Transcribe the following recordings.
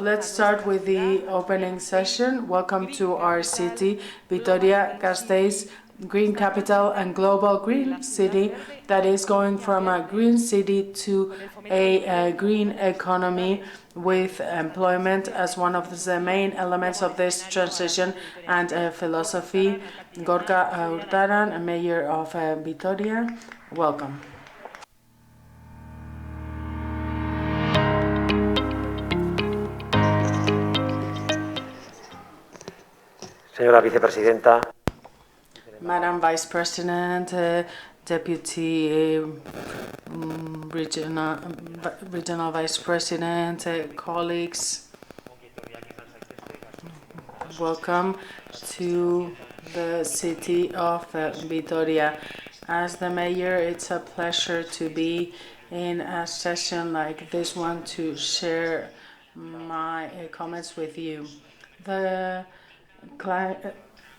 let's start with the opening session. Welcome to our city, Vitoria-Gasteiz, green capital and global green city that is going from a green city to a green economy with employment as one of the main elements of this transition and philosophy. Gorka Hurtaran, Mayor of Vitoria, welcome. Señora Vicepresidenta. Madam Vice President, Deputy Regional Vice President, colleagues, welcome to the city of Vitoria. As the mayor, it's a pleasure to be in a session like this one to share my comments with you. The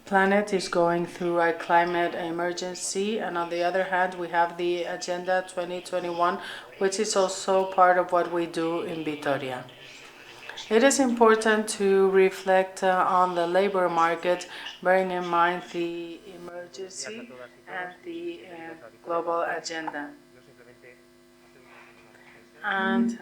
planet is going through a climate emergency, and on the other hand we have the Agenda 2021, which is also part of what we do in Vitoria. It is important to reflect on the labor market, bearing in mind the emergency and the global agenda. And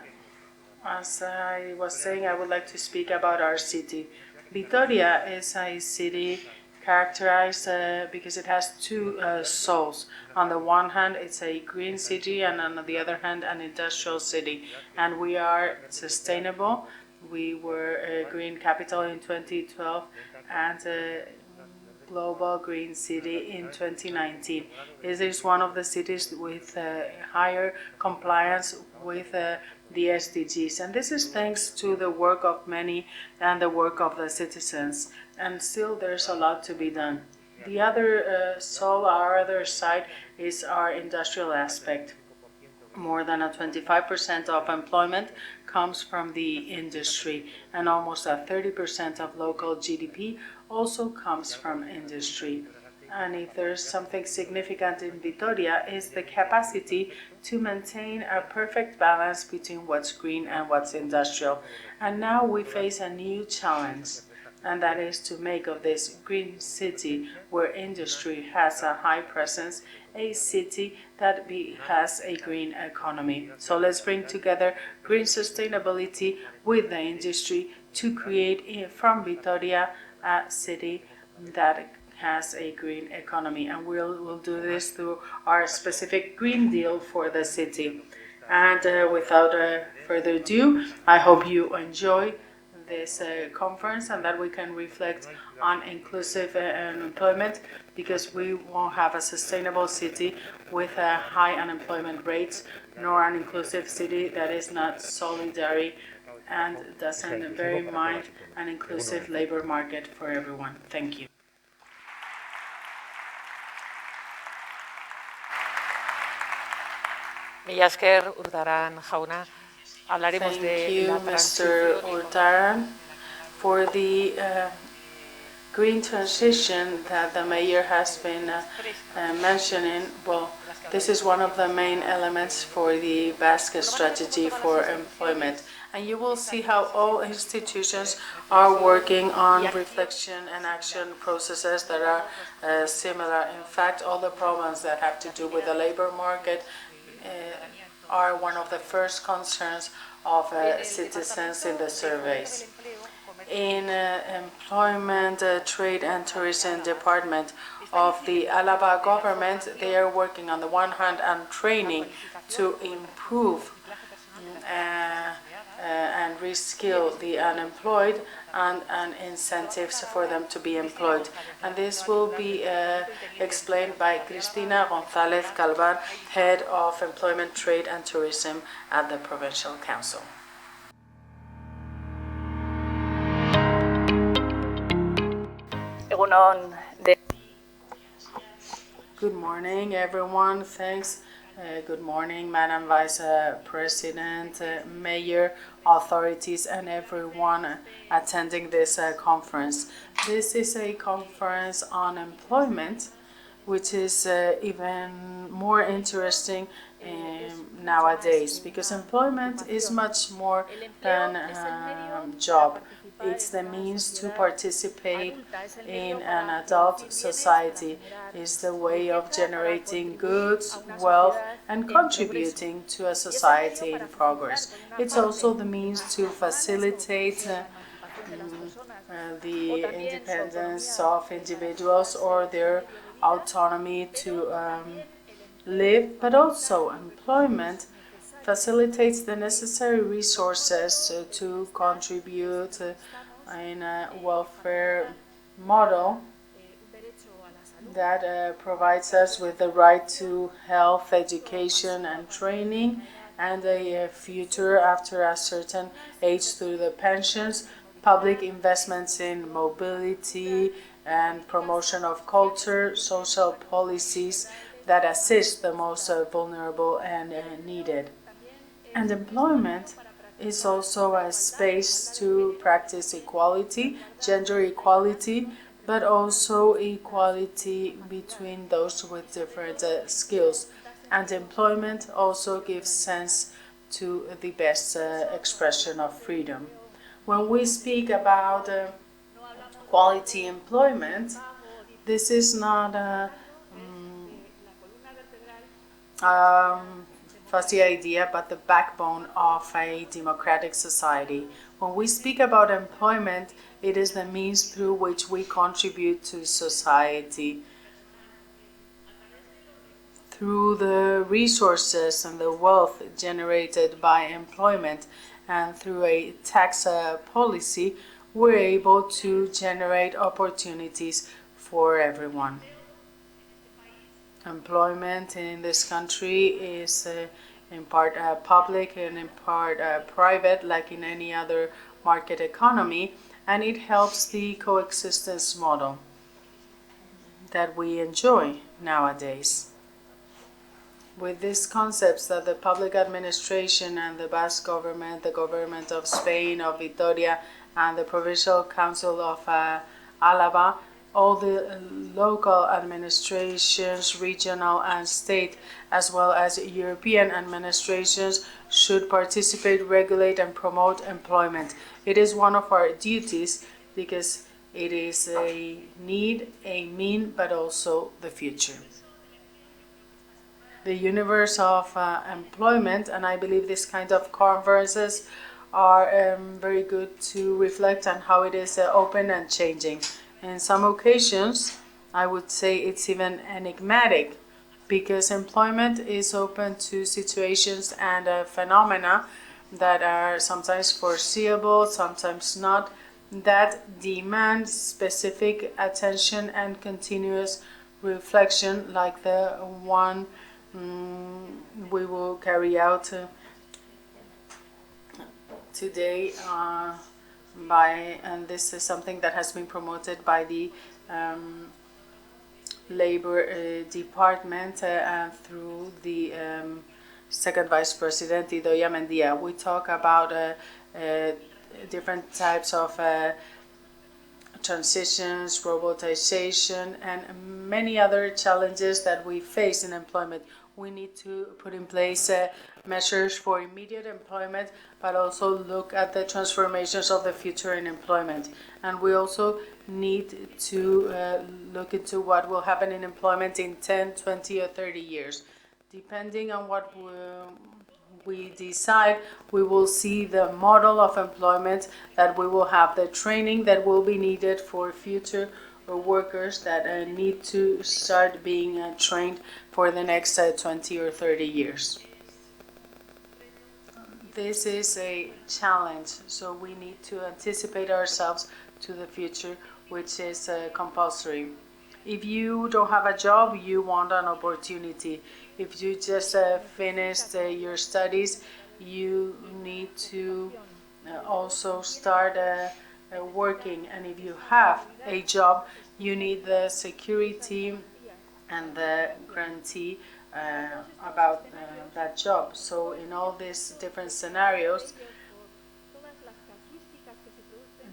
as I was saying, I would like to speak about our city. Vitoria is a city characterized because it has two souls. On the one hand, it's a green city, and on the other hand, an industrial city. And we are sustainable. We were a green capital in 2012 and a global green city in 2019. It is one of the cities with higher compliance with the SDGs, and this is thanks to the work of many and the work of the citizens, and still there's a lot to be done. The other our other side is our industrial aspect. More than 25% of employment comes from the industry, and almost 30% of local GDP also comes from industry. And if there's something significant in Vitoria, is the capacity to maintain a perfect balance between what's green and what's industrial. And now we face a new challenge, and that is to make of this green city, where industry has a high presence, a city that has a green economy. So let's bring together green sustainability with the industry to create from Vitoria a city that has a green economy, and we'll do this through our specific Green Deal for the city. And without further ado, I hope you enjoy this conference and that we can reflect on inclusive employment, because we won't have a sustainable city with high unemployment rates, nor an inclusive city that is not solidary and doesn't bear in mind an inclusive labor market for everyone. Thank you. Thank you, Mr. Hurtaran, for the green transition that the mayor has been mentioning. Well, this is one of the main elements for the Basque strategy for employment. And you will see how all institutions are working on reflection and action processes that are similar. In fact, all the problems that have to do with the labor market are one of the first concerns of citizens in the surveys. In Employment, Trade and Tourism Department of the Álava government, they are working on the one hand on training to improve and reskill the unemployed, and incentives for them to be employed. And this will be explained by Cristina González Calvar, Head of Employment, Trade and Tourism at the Provincial Council. Good morning, everyone. Thanks. Good morning, Madam Vice President, Mayor, authorities, and everyone attending this conference. This is a conference on employment, which is even more interesting nowadays, because employment is much more than a job. It's the means to participate in an adult society. It's the way of generating goods, wealth, and contributing to a society in progress. It's also the means to facilitate the independence of individuals or their autonomy to live, but also employment facilitates the necessary resources to contribute in a welfare model that provides us with the right to health, education, and training, and a future after a certain age through the pensions, public investments in mobility and promotion of culture, social policies that assist the most vulnerable and needed. And employment is also a space to practice equality, gender equality, but also equality between those with different skills. And employment also gives sense to the best expression of freedom. When we speak about quality employment, this is not a fuzzy idea, but the backbone of a democratic society. When we speak about employment, it is the means through which we contribute to society. Through the resources and the wealth generated by employment and through a tax policy, we're able to generate opportunities for everyone. Employment in this country is in part public and in part private, like in any other market economy, and it helps the coexistence model that we enjoy nowadays. With these concepts that the public administration and the Basque government, the government of Spain, of Vitoria, and the Provincial Council of Álava, all the local administrations, regional and state, as well as European administrations, should participate, regulate, and promote employment. It is one of our duties because it is a need, a mean, but also the future. The universe of employment, and I believe this kind of conferences are very good to reflect on how it is open and changing. In some occasions, I would say it's even enigmatic because employment is open to situations and phenomena that are sometimes foreseeable, sometimes not, that demand specific attention and continuous reflection, like the one we will carry out today and this is something that has been promoted by the Labor Department and through the Second Vice President, Idoia Mendia. We talk about different types of transitions, robotization, and many other challenges that we face in employment. We need to put in place measures for immediate employment, but also look at the transformations of the future in employment. And we also need to look into what will happen in employment in 10, 20, or 30 years. Depending on what we decide, we will see the model of employment that we will have, the training that will be needed for future workers that need to start being trained for the next 20 or 30 years. This is a challenge, so we need to anticipate ourselves to the future, which is compulsory. If you don't have a job, you want an opportunity. If you just finished your studies, you need to also start working. And if you have a job, you need the security and the guarantee about that job. So in all these different scenarios,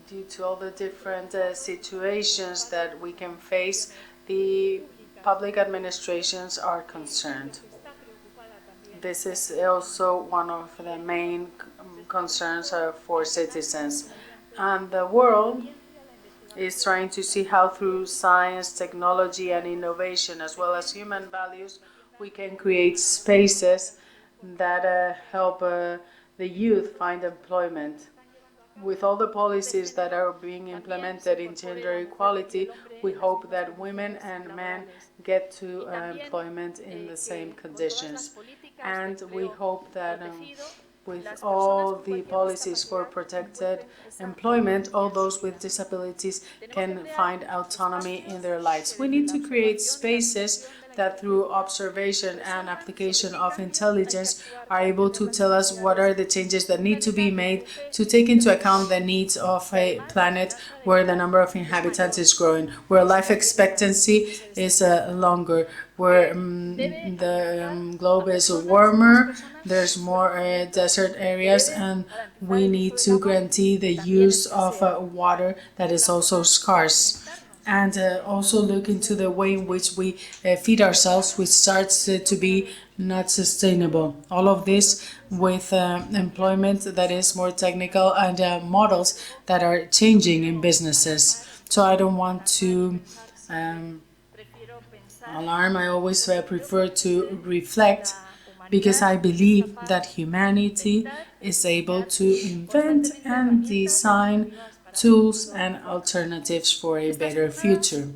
due to all the different situations that we can face, the public administrations are concerned. This is also one of the main concerns for citizens. And the world is trying to see how through science, technology, and innovation, as well as human values, we can create spaces that help the youth find employment. With all the policies that are being implemented in gender equality, we hope that women and men get to employment in the same conditions. And we hope that with all the policies for protected employment, all those with disabilities can find autonomy in their lives. We need to create spaces that through observation and application of intelligence are able to tell us what are the changes that need to be made to take into account the needs of a planet where the number of inhabitants is growing, where life expectancy is longer, where the globe is warmer, there's more desert areas, and we need to guarantee the use of water that is also scarce. And also look into the way in which we feed ourselves, which starts to be not sustainable. All of this with employment that is more technical and models that are changing in businesses. So I don't want to alarm. I always prefer to reflect because I believe that humanity is able to invent and design tools and alternatives for a better future.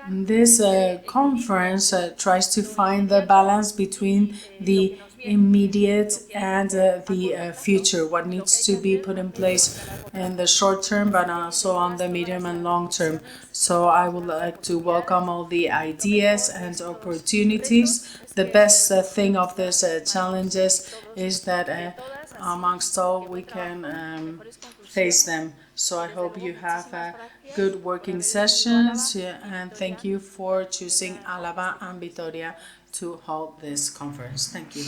This conference tries to find the balance between the immediate and the future, what needs to be put in place in the short term, but also on the medium and long term. So I would like to welcome all the ideas and opportunities. The best thing of these challenges is that amongst all we can face them. So I hope you have good working sessions, and thank you for choosing Alaba and Vitoria to hold this conference. Thank you.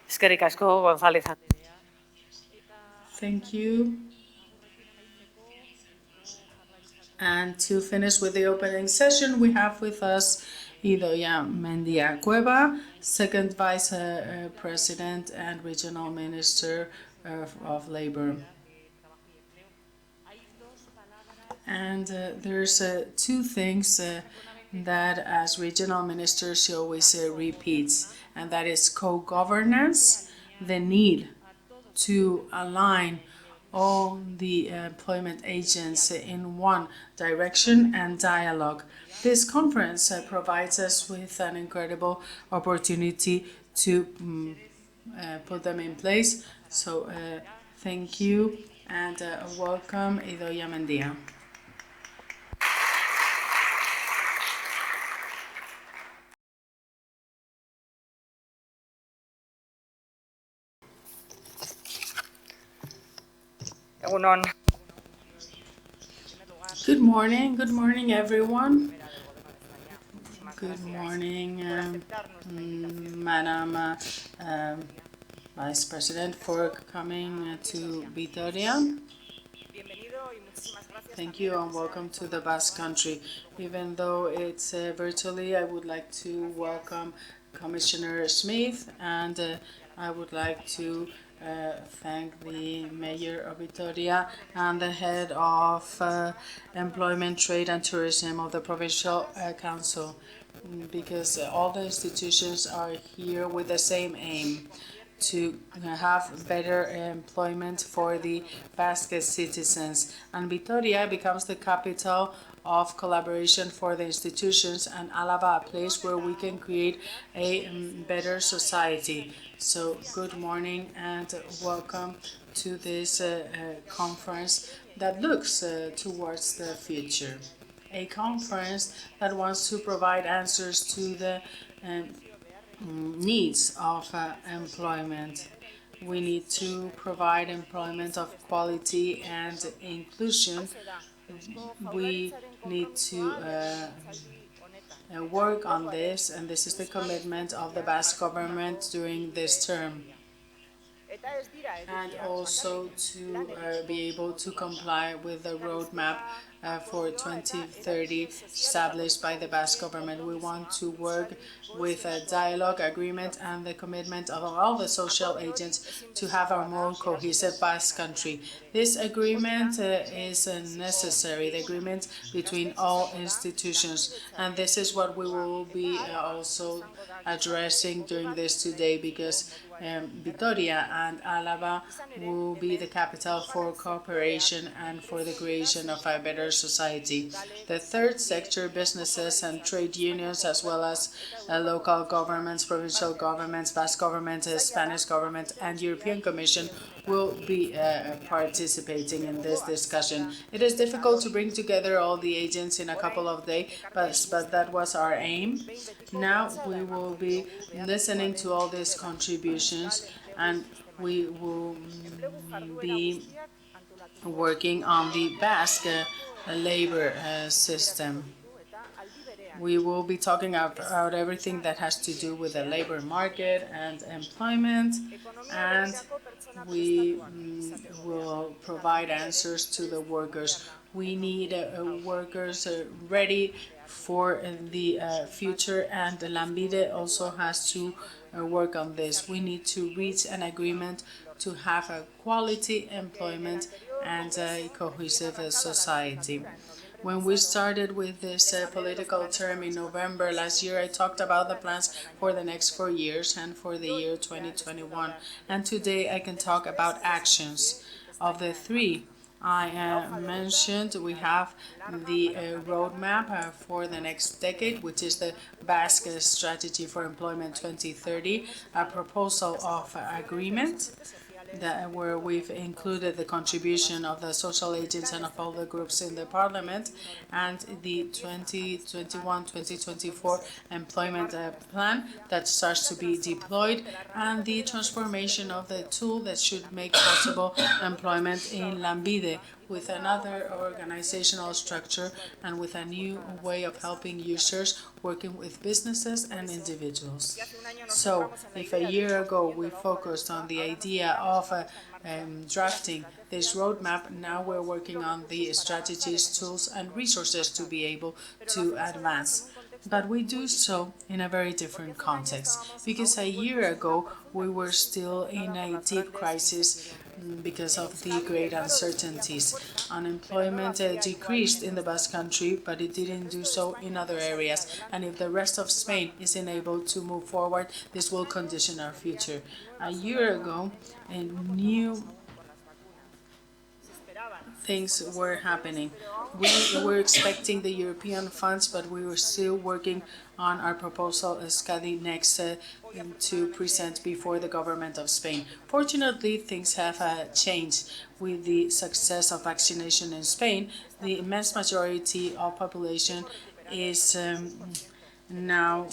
Eskerrik asko, González. Thank you. And to finish with the opening session, we have with us Idoia Mendia Cueva, Second Vice President and Regional Minister of Labor. And there's two things that as regional minister she always repeats, and that is co-governance, the need to align all the employment agents in one direction, and dialogue. This conference provides us with an incredible opportunity to put them in place. So thank you and welcome Idoia Mendia. Good morning everyone. Good morning, Madam Vice President, for coming to Vitoria. Thank you and welcome to the Basque Country. Even though it's virtually, I would like to welcome Commissioner Smith, and I would like to thank the Mayor of Vitoria and the Head of Employment, Trade and Tourism of the Provincial Council, because all the institutions are here with the same aim, to have better employment for the Basque citizens. And Vitoria becomes the capital of collaboration for the institutions, and Alaba a place where we can create a better society. So good morning and welcome to this conference that looks towards the future. A conference that wants to provide answers to the needs of employment. We need to provide employment of quality and inclusion. We need to work on this, and this is the commitment of the Basque government during this term. And also to be able to comply with the roadmap for 2030 established by the Basque government. We want to work with a dialogue, agreement, and the commitment of all the social agents to have a more cohesive Basque country. This agreement is necessary, the agreement between all institutions, and this is what we will be also addressing during this today, because Vitoria and Álava will be the capital for cooperation and for the creation of a better society. The third sector, businesses and trade unions, as well as local governments, provincial governments, Basque government, Spanish government, and European Commission will be participating in this discussion. It is difficult to bring together all the agents in a couple of days, but that was our aim. Now we will be listening to all these contributions, and we will be working on the Basque labor system. We will be talking about everything that has to do with the labor market and employment, and we will provide answers to the workers. We need workers ready for the future, and Lambide also has to work on this. We need to reach an agreement to have a quality employment and a cohesive society. When we started with this political term in November last year, I talked about the plans for the next 4 years and for the year 2021. And today I can talk about actions. Of the three I mentioned, we have the roadmap for the next decade, which is the Basque Strategy for Employment 2030, a proposal of agreement where we've included the contribution of the social agents and of all the groups in the parliament, and the 2021-2024 employment plan that starts to be deployed, and the transformation of the tool that should make possible employment in Lambide, with another organizational structure and with a new way of helping users working with businesses and individuals. So, if a year ago we focused on the idea of drafting this roadmap, now we're working on the strategies, tools, and resources to be able to advance. But we do so in a very different context, because a year ago we were still in a deep crisis because of the great uncertainties. Unemployment decreased in the Basque Country, but it didn't do so in other areas. And if the rest of Spain isn't able to move forward, this will condition our future. A year ago, new things were happening. We were expecting the European funds, but we were still working on our proposal Euskadi Next to present before the government of Spain. Fortunately, things have changed with the success of vaccination in Spain. The immense majority of population is now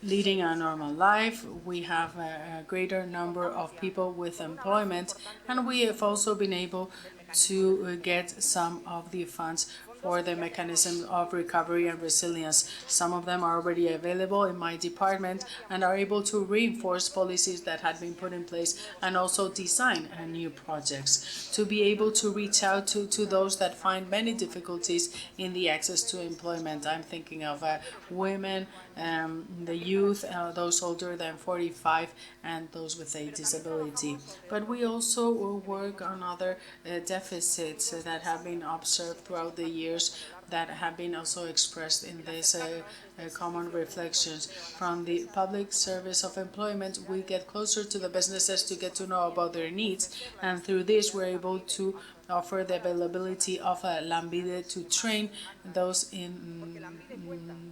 leading a normal life. We have a greater number of people with employment, and we have also been able to get some of the funds for the mechanism of recovery and resilience. Some of them are already available in my department and are able to reinforce policies that had been put in place and also design new projects to be able to reach out to those that find many difficulties in the access to employment. I'm thinking of women, the youth, those older than 45, and those with a disability. But we also will work on other deficits that have been observed throughout the years that have been also expressed in these common reflections. From the public service of employment, we get closer to the businesses to get to know about their needs, and through this we're able to offer the availability of a Lambide to train those in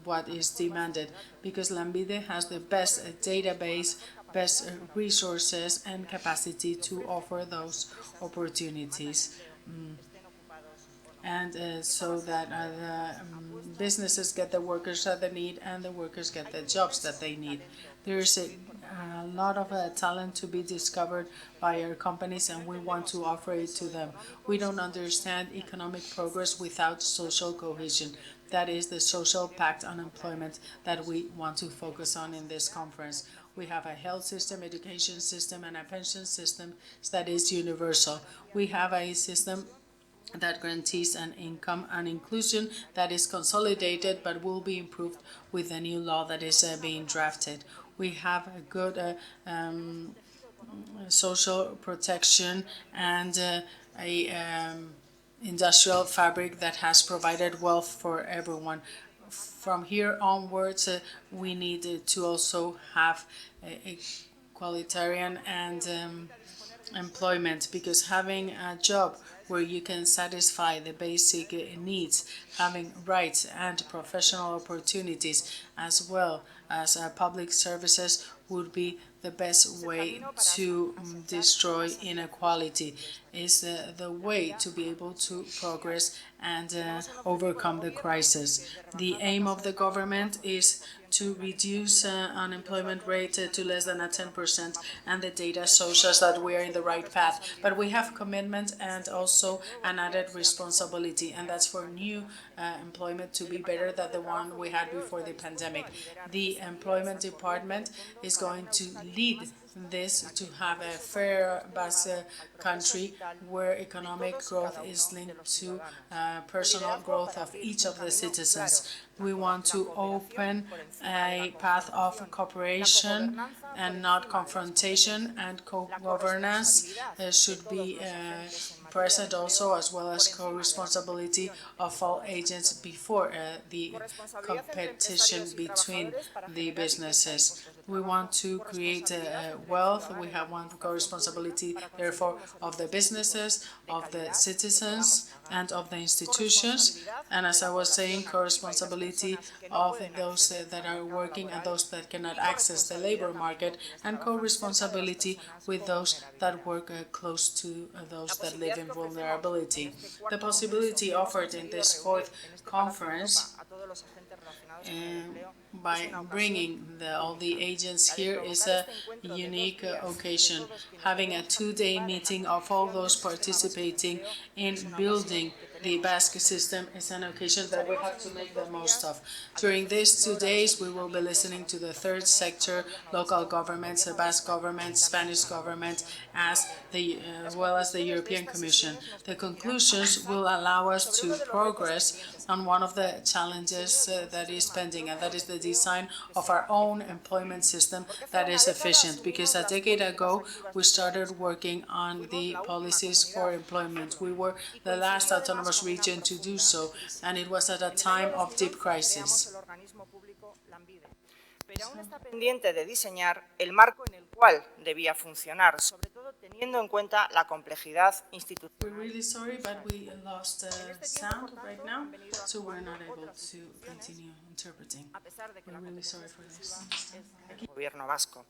what is demanded, because Lambide has the best database, best resources and capacity to offer those opportunities. And so that the businesses get the workers that they need and the workers get the jobs that they need. There's a lot of talent to be discovered by our companies, and we want to offer it to them. We don't understand economic progress without social cohesion. That is the social pact on employment that we want to focus on in this conference. We have a health system, education system, and a pension system that is universal. We have a system that guarantees an income and inclusion that is consolidated but will be improved with the new law that is being drafted. We have a good social protection and a industrial fabric that has provided wealth for everyone. From here onwards, we need to also have equalitarian and employment, because having a job where you can satisfy the basic needs, having rights and professional opportunities, as well as public services, would be the best way to destroy inequality, is the way to be able to progress and overcome the crisis. The aim of the government is to reduce unemployment rate to less than 10%, and the data shows us that we are in the right path. But we have commitment and also an added responsibility, and that's for new employment to be better than the one we had before the pandemic. The employment department is going to lead this to have a fair base country where economic growth is linked to personal growth of each of the citizens. We want to open a path of cooperation and not confrontation, and co-governance should be present also, as well as co-responsibility of all agents before the competition between the businesses. We want to create wealth. We have one co-responsibility, therefore, of the businesses, of the citizens, and of the institutions. And as I was saying, co-responsibility of those that are working and those that cannot access the labor market, and co-responsibility with those that work close to those that live in vulnerability. The possibility offered in this fourth conference by bringing all the agents here is a unique occasion. Having a two-day meeting of all those participating in building the Basque system is an occasion that we have to make the most of. During these 2 days, we will be listening to the third sector, local governments, the Basque government, Spanish government, as well as the European Commission. The conclusions will allow us to progress on one of the challenges that is pending, and that is the design of our own employment system that is efficient. Because a decade ago, we started working on the policies for employment. We were the last autonomous region to do so, and it was at a time of deep crisis. Pero aún está pendiente de diseñar el marco en el cual debía funcionar, sobre todo teniendo en cuenta la complejidad institucional. We're really sorry, but we lost sound right now, so we're not able to continue interpreting. We're really sorry for this. Gobierno vasco.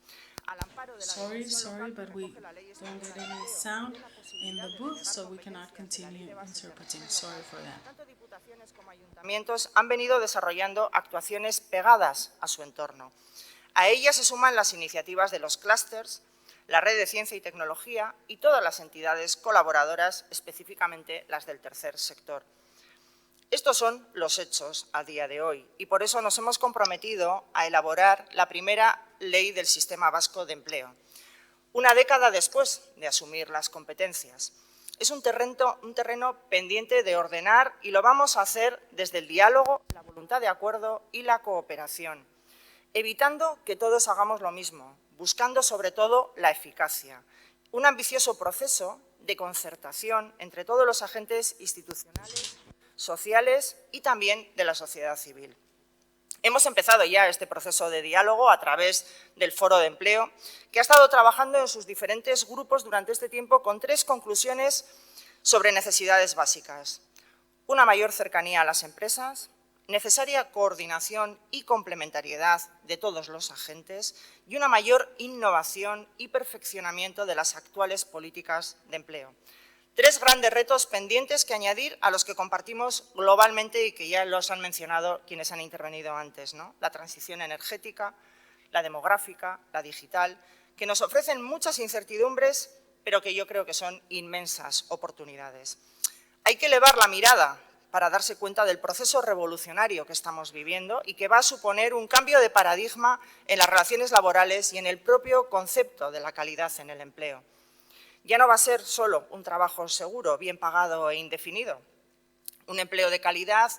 Sorry, but we don't get any sound in the booth, so we cannot continue interpreting. Sorry for that. Tanto diputaciones como ayuntamientos han venido desarrollando actuaciones pegadas a su entorno. A ellas se suman las iniciativas de los clústeres, la red de ciencia y tecnología y todas las entidades colaboradoras, específicamente las del tercer sector. Estos son los hechos a día de hoy y por eso nos hemos comprometido a elaborar la primera ley del Sistema Vasco de Empleo, una década después de asumir las competencias. Es un terreno pendiente de ordenar y lo vamos a hacer desde el diálogo, la voluntad de acuerdo y la cooperación, evitando que todos hagamos lo mismo, buscando sobre todo la eficacia. Un ambicioso proceso de concertación entre todos los agentes institucionales, sociales y también de la sociedad civil. Hemos empezado ya este proceso de diálogo a través del Foro de Empleo, que ha estado trabajando en sus diferentes grupos durante este tiempo con 3 conclusiones sobre necesidades básicas. Una mayor cercanía a las empresas, necesaria coordinación y complementariedad de todos los agentes y una mayor innovación y perfeccionamiento de las actuales políticas de empleo. 3 grandes retos pendientes que añadir a los que compartimos globalmente y que ya los han mencionado quienes han intervenido antes, ¿no? La transición energética, la demográfica, la digital, que nos ofrecen muchas incertidumbres, pero que yo creo que son inmensas oportunidades. Hay que elevar la mirada para darse cuenta del proceso revolucionario que estamos viviendo y que va a suponer un cambio de paradigma en las relaciones laborales y en el propio concepto de la calidad en el empleo. Ya no va a ser solo un trabajo seguro, bien pagado e indefinido. Un empleo de calidad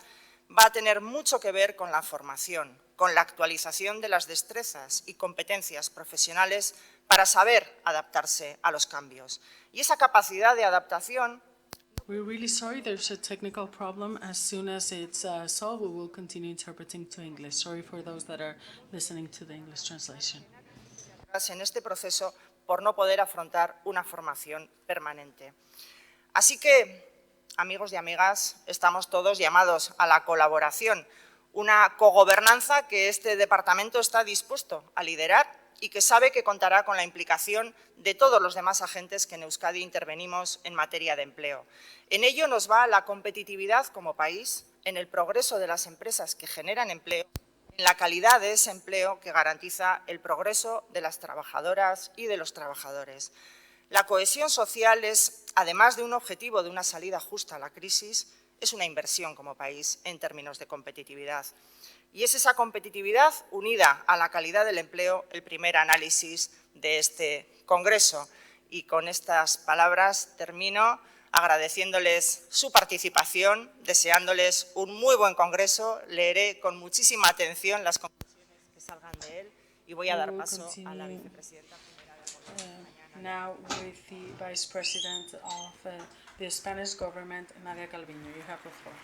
va a tener mucho que ver con la formación, con la actualización de las destrezas y competencias profesionales para saber adaptarse a los cambios. Y esa capacidad de adaptación. We're really sorry, there's a technical problem. As soon as it's solved, we will continue interpreting to English. Sorry for those that are listening to the English translation. En este proceso por no poder afrontar una formación permanente. Así que, amigos y amigas, estamos todos llamados a la colaboración, una cogobernanza que este departamento está dispuesto a liderar y que sabe que contará con la implicación de todos los demás agentes que en Euskadi intervenimos en materia de empleo. En ello nos va la competitividad como país, en el progreso de las empresas que generan empleo, en la calidad de ese empleo que garantiza el progreso de las trabajadoras y de los trabajadores. La cohesión social es, además de un objetivo de una salida justa a la crisis, es una inversión como país en términos de competitividad. Y es esa competitividad unida a la calidad del empleo el primer análisis de este Congreso. Y con estas palabras termino agradeciéndoles su participación, deseándoles un muy buen Congreso. Leeré con muchísima atención las conclusiones que salgan de él y voy a dar paso a la vicepresidenta primera de Now with the Vice President of the Spanish government, Nadia Calviño. You have the floor.